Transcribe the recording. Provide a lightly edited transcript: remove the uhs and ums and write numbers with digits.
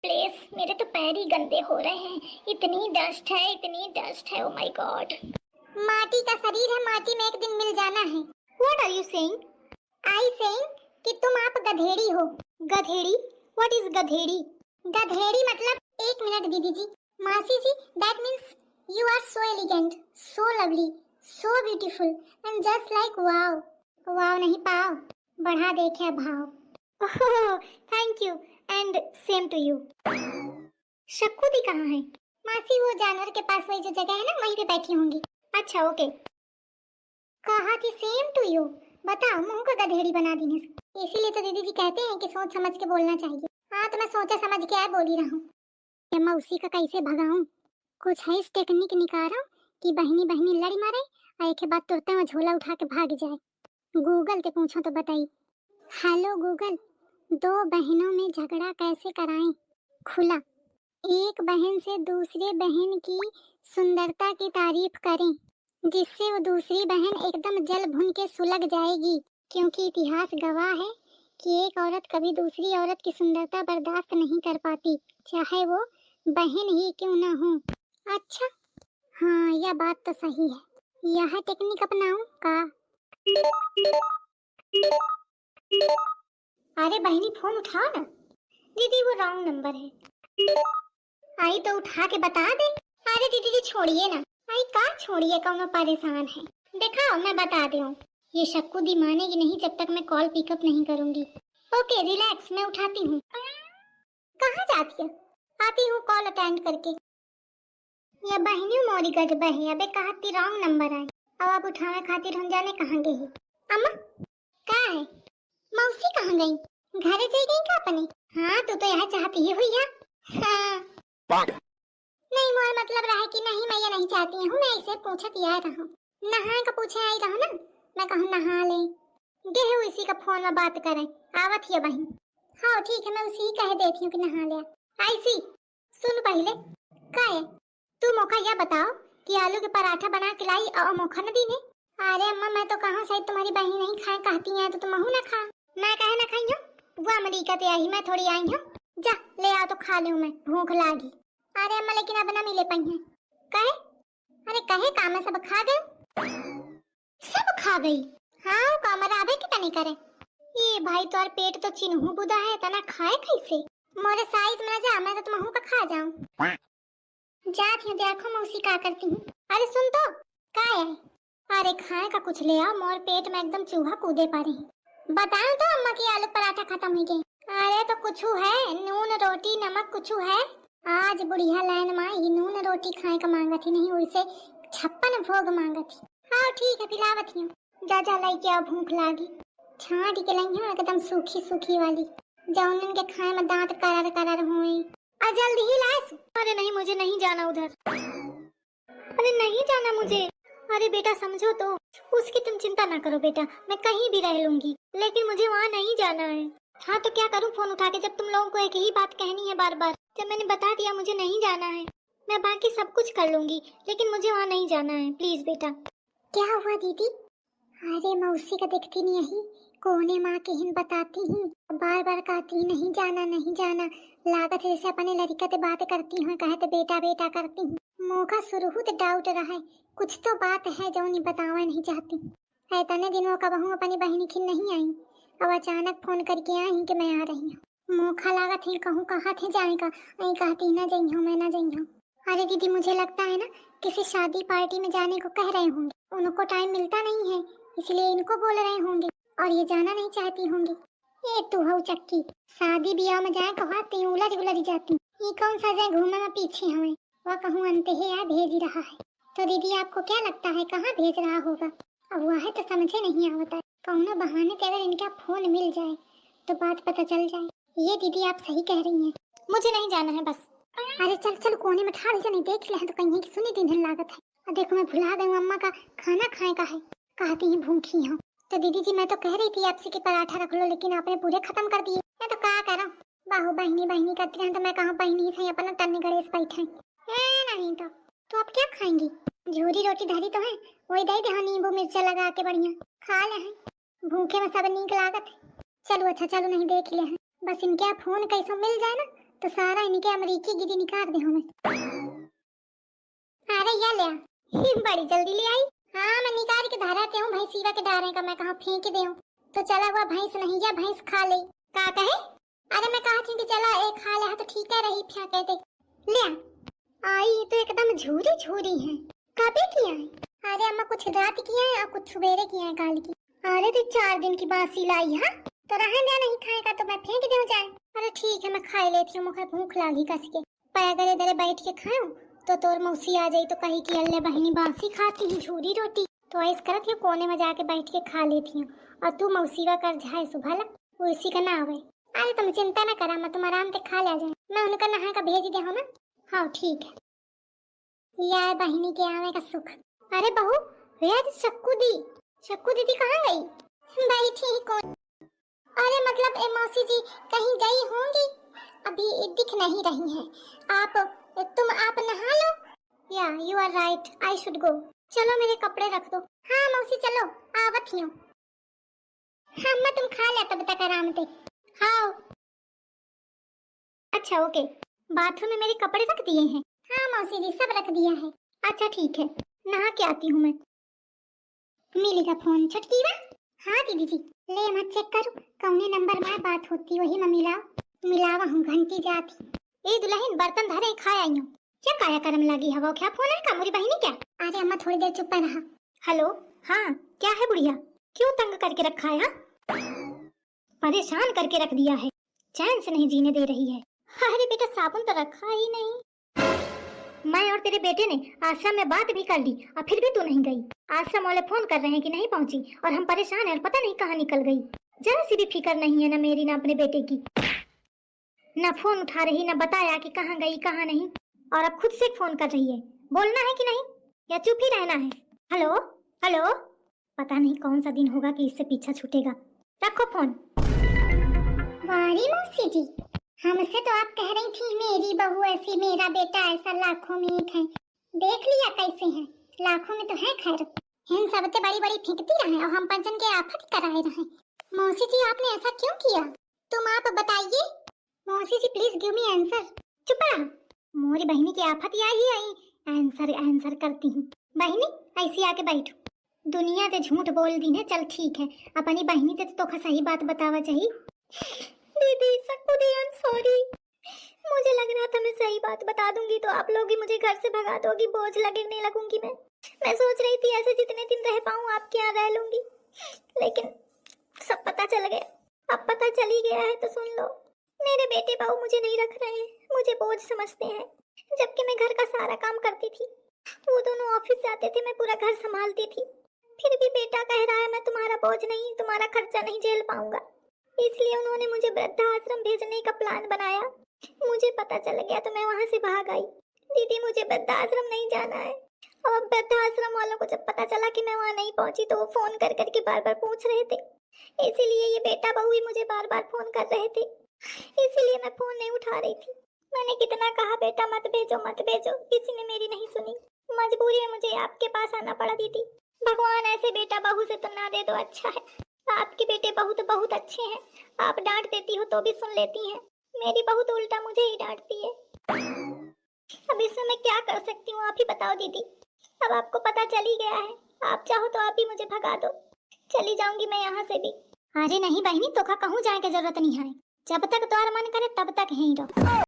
Please, मेरे तो पैर ही गंदे हो रहे हैं। इतनी डस्ट है, इतनी डस्ट है। Oh my God. माटी का शरीर है, माटी में एक दिन मिल जाना है। What are you saying? I saying कि तुम आप गधेड़ी हो। गधेड़ी? What is गधेड़ी? गधेड़ी मतलब एक मिनट दीदी जी, मासी जी, that means you are so elegant, so lovely, so beautiful and just like wow. Wow नहीं पाओ, बढ़ा देखे भाव। Oh thank you and same to you. Shakku di कहाँ है? मासी वो जानवर के पास वही जो जगह है ना, वहीं पे बैठी होंगी। अच्छा ओके। कहा थी सेम टू यू। बताओ, मुंह को गधेड़ी बना दी ने। इसीलिए तो दीदी जी कहते हैं कि सोच समझ के बोलना चाहिए। हाँ तो मैं सोचा समझ के आ बोल ही रहा हूँ। मैं उसी का कैसे भगाऊं? कुछ है इस टेक्निक निकालो कि बहनी बहनी लड़ी मारे और एक के बाद तुरंत में झोला उठा के भाग जाए। गूगल से पूछो तो बताइए। हेलो गूगल, दो बहनों में झगड़ा कैसे कराएं खुला? एक बहन से दूसरे बहन की सुंदरता की तारीफ करें जिससे वो दूसरी बहन एकदम जल भुन के सुलग जाएगी, क्योंकि इतिहास गवाह है कि एक औरत कभी दूसरी औरत की सुंदरता बर्दाश्त नहीं कर पाती, चाहे वो बहन ही क्यों ना हो। अच्छा, हाँ यह बात तो सही है। यह टेक्निक अपनाऊं का? अरे बहनी फोन उठाओ ना। दीदी वो रॉन्ग नंबर है। आई तो उठा के बता दे। अरे दीदी जी छोड़िए ना। आई का छोड़िए, कौन परेशान है? दिखाओ मैं बता दूं। ये शक्कू दी मानेगी नहीं जब तक मैं कॉल पिकअप नहीं करूंगी। ओके रिलैक्स, मैं उठाती हूँ। कहाँ जाती है? आती हूँ कॉल अटेंड करके। ये बहनी मोरी गजब है। अबे कहती रॉन्ग नंबर आए। अब आप उठाने खातिर हम जाने कहाँ गई। अम्मा का है? मौसी कहाँ गई? घरे जा गई का अपने? हाँ तू तो यहाँ चाहती है भैया। हाँ नहीं, मोर मतलब रहा है कि नहीं मैं ये नहीं चाहती हूँ। मैं इसे पूछत ही आ रहा हूँ। नहा का पूछे आई रहा ना। मैं कहूँ नहा ले गेहूँ इसी का फोन में बात करें। आवत ही बहन। हाँ ठीक है, मैं उसी कह देती हूँ कि नहा ले। ऐसी सुन पहले का है तू मौका यह बताओ कि आलू के पराठा बना के लाई और मौका न दी ने। अरे अम्मा मैं तो कहाँ शायद तुम्हारी बहन नहीं खाए कहती है तो तुम ना खा। मैं कहे ना खाई हूँ, वो अमेरिका से आई मैं थोड़ी आई हूँ। जा ले आओ तो खा लूँ, मैं भूख लागी। अरे अम्मा लेकिन अब ना मिले पाई है। कहे? अरे कहे काम सब खा गए। सब खा गई? हाँ कामरा आवे के तनी करे। ये भाई तोर पेट तो चिन्हू बुदा है, तना खाए कैसे? मोरे साइज में जा, मैं तो तुम का खा जाऊं। जात हूँ देखो मैं उसी का करती हूँ। अरे सुन तो का है? अरे खाए का कुछ ले आओ, मोर पेट में एकदम चूहा कूदे पा रही। बताओ तो अम्मा की आलू पराठा खत्म हो गए। अरे तो कुछ है, नून रोटी नमक कुछ है। आज बुढ़िया लाइन माँ ही नून रोटी खाए का मांगा थी, नहीं उसे 56 भोग मांगा थी। हाँ ठीक है पिलावत हूँ। जा जा लाई क्या भूख लागी। छाट के लाई हूँ एकदम सूखी सूखी वाली, जौनन के खाए में दांत करार करार हुए। आ जल्दी ही लाए। अरे नहीं मुझे नहीं जाना उधर। अरे नहीं जाना मुझे। अरे बेटा समझो तो, उसकी तुम चिंता ना करो बेटा, मैं कहीं भी रह लूंगी, लेकिन मुझे वहाँ नहीं जाना है। हाँ तो क्या करूँ फोन उठा के, जब तुम लोगों को एक ही बात कहनी है बार बार। जब मैंने बता दिया मुझे नहीं जाना है, मैं बाकी सब कुछ कर लूंगी, लेकिन मुझे वहाँ नहीं जाना है प्लीज बेटा। क्या हुआ दीदी? अरे मौसी का दिखती नहीं यही कोने माँ के हिन बताती हूँ, बार बार कहती नहीं जाना नहीं जाना। लागत है जैसे अपने लड़का से बात करती हूँ, कहते बेटा बेटा करती हूँ। मौका शुरू तो डाउट रहा है, कुछ तो बात है जो नहीं बतावा नहीं चाहती। इतने दिनों का बहू अपनी बहनी की नहीं आई, अब अचानक फोन करके आई कि मैं आ रही हूँ। मौका लागत है कहूँ कहा थे जाएगा, नहीं कहती ना जाइ हूँ मैं ना जाइ हूँ। अरे दीदी मुझे लगता है ना किसी शादी पार्टी में जाने को कह रहे होंगे, उनको टाइम मिलता नहीं है इसलिए इनको बोल रहे होंगे और ये जाना नहीं चाहती होंगी। ये तू हो चक्की, शादी ब्याह में जाए कहती उलझ उलझ जाती। ये कौन सा जाए घूमने में पीछे हमें, वह कहूँ अंत ही है भेज रहा है। तो दीदी आपको क्या लगता है कहाँ भेज रहा होगा? अब वह है तो समझे नहीं आता, कौनो बहाने से अगर इनका फोन मिल जाए तो बात पता चल जाए। ये दीदी आप सही कह रही हैं, मुझे नहीं जाना है बस। अरे चल चल कोने में ठाड़ जा, नहीं देख ले तो कहीं की सुनी दिन लागत है। और देखो मैं भुला गई अम्मा का खाना खाए का है, कहती हैं भूखी हूँ। तो दीदी जी मैं तो कह रही थी आपसे कि पराठा रख लो, लेकिन आपने पूरे खत्म कर दिए। मैं तो क्या करूं, बाहु बहनी बहनी करती हैं तो मैं कहाँ बहनी से अपना तन्ने गणेश बैठे नहीं तो आप क्या खाएंगी? झूरी रोटी धरी तो है, वही दे दे नींबू मिर्चा लगा के बढ़िया खा ले हैं। भूखे में सब नीक लागत है। चलो अच्छा चलो नहीं देख ले हैं, बस इनके फोन कैसे मिल जाए ना तो सारा इनके अमरीकी गिरी निकाल दे हमें। अरे या ले बड़ी जल्दी ले आई। हाँ मैं निकाल के धारा के हूँ भैंस सीवा के डारे का मैं कहाँ फेंक दे हूँ। तो चला हुआ भैंस नहीं या भैंस खा ले का कहे। अरे मैं कहा थी कि चला एक खा ले तो ठीक है रही क्या कहते ले आई तो एकदम झूरी झूरी है। कभी किया है? अरे अम्मा कुछ रात किया है और कुछ सवेरे किया है काल की। अरे तो 4 दिन की बासी लाई है तो रहने दे नहीं खाएगा तो मैं फेंक दूं जाए। अरे ठीक है मैं खा लेती हूँ मुझे भूख लगी कस के। पर अगर इधर बैठ के खाऊं तो तोर मौसी आ जाई तो कही कि अल्ले बहनी बासी खाती है झूरी रोटी तो ऐस करत है कोने में जाके बैठ के खा लेती हूँ और तू मौसीवा कर जाए सुबह ला वो इसी का ना आवे। अरे तुम चिंता ना करा मैं तुम आराम से खा ले जाए मैं उनका नहा का भेज दे हूँ ना। हाँ ठीक है यार बहनी के आवे का सुख। अरे बहू यार शक्कू दीदी कहाँ गई? बैठी ही कौन? अरे मतलब मौसी जी कहीं गई होंगी अभी दिख नहीं रही हैं। आप नहा लो। या you are right I should go. चलो मेरे कपड़े रख दो। हाँ मौसी चलो आवत ही हूँ। हाँ मैं तुम खा ले तब तक आराम से। हाँ अच्छा ओके बाथरूम में मेरे कपड़े रख दिए हैं। हाँ मौसी जी सब रख दिया है। अच्छा ठीक है नहा के आती हूँ मैं। मिलेगा फोन छटकी ना। हाँ दीदी जी ले मैं चेक करूं कौने नंबर में बात होती वही मैं मिलावा हूँ घंटी जाती। ए दुल्हन बर्तन धरे खाए आई हूँ क्या काया कर्म लगी हवा क्या फोन है का मोरी बहनी क्या? अरे अम्मा थोड़ी देर चुप रहा। हेलो हाँ क्या है बुढ़िया क्यों तंग करके रखा है? परेशान करके रख दिया है चैन से नहीं जीने दे रही है। अरे बेटा साबुन तो रखा ही नहीं। मैं और तेरे बेटे ने आश्रम में बात भी कर ली और फिर भी तू नहीं गई। आश्रम वाले फोन कर रहे हैं कि नहीं पहुंची और हम परेशान हैं और पता नहीं कहाँ निकल गई। जरा सी भी फिक्र नहीं है ना मेरी ना अपने बेटे की। ना फोन उठा रही ना बताया कि कहाँ गई कहाँ नहीं और अब खुद से फोन कर रही है। बोलना है कि नहीं या चुप ही रहना है? हेलो हेलो पता नहीं कौन सा दिन होगा कि इससे पीछा छूटेगा। रखो फोन। वाली मौसी जी हमसे तो आप कह रही थी मेरी बहू ऐसी मेरा बेटा ऐसा लाखों में एक है। देख लिया कैसे हैं लाखों में तो है खैर हिन सबसे बड़ी बड़ी फेंकती रहे और हम पंचन के आफत कराए रहे। मौसी जी आपने ऐसा क्यों किया तुम आप बताइए। मौसी जी प्लीज गिव मी आंसर। चुप रहा मोरी बहनी की आफत ही आई आंसर करती हूँ। बहनी ऐसी आके बैठो। दुनिया ते झूठ बोल दी है चल ठीक है अपनी बहनी ते तो सही बात बतावा चाहिए। दीदी सक्कू दी आई एम सॉरी मुझे लग रहा था मैं सही बात बता दूंगी तो आप लोग ही मुझे घर से भगा दोगी बोझ लगने लगूंगी। मैं सोच रही थी ऐसे जितने दिन रह पाऊँ आपके यहाँ रह लूंगी लेकिन सब पता चल गया। अब पता चल ही गया है तो सुन लो मेरे बेटे बहू मुझे नहीं रख रहे हैं मुझे बोझ समझते हैं जबकि मैं घर का सारा काम करती थी। वो दोनों ऑफिस जाते थे मैं पूरा घर संभालती थी फिर भी बेटा कह रहा है मैं तुम्हारा बोझ नहीं तुम्हारा खर्चा नहीं झेल पाऊंगा इसलिए उन्होंने मुझे वृद्धाश्रम भेजने का प्लान बनाया। मुझे पता चल गया तो मैं वहां से भाग आई। दीदी मुझे वृद्धाश्रम नहीं जाना है और वृद्धाश्रम वालों को जब पता चला कि मैं वहां नहीं पहुंची तो वो फोन कर करके बार बार पूछ रहे थे इसीलिए ये बेटा बहू ही मुझे बार बार फोन कर रहे थे इसीलिए मैं फोन नहीं उठा रही थी। मैंने कितना कहा बेटा मत भेजो किसी ने मेरी नहीं सुनी। मजबूरी में मुझे आपके पास आना पड़ा दीदी। भगवान ऐसे बेटा बहू से तो ना दे दो अच्छा है। आपके बेटे बहू तो बहुत अच्छे हैं आप डांट देती हो तो भी सुन लेती हैं। मेरी बहू तो उल्टा मुझे ही डांटती है। अब इसमें मैं क्या कर सकती हूँ आप ही बताओ दीदी। अब आपको पता चल ही गया है आप चाहो तो आप ही मुझे भगा दो चली जाऊंगी मैं यहाँ से भी। अरे नहीं बहनी तो कहूँ जाए की जरूरत नहीं है जब तक तुम्हारा मन करे तब तक यहीं रहो।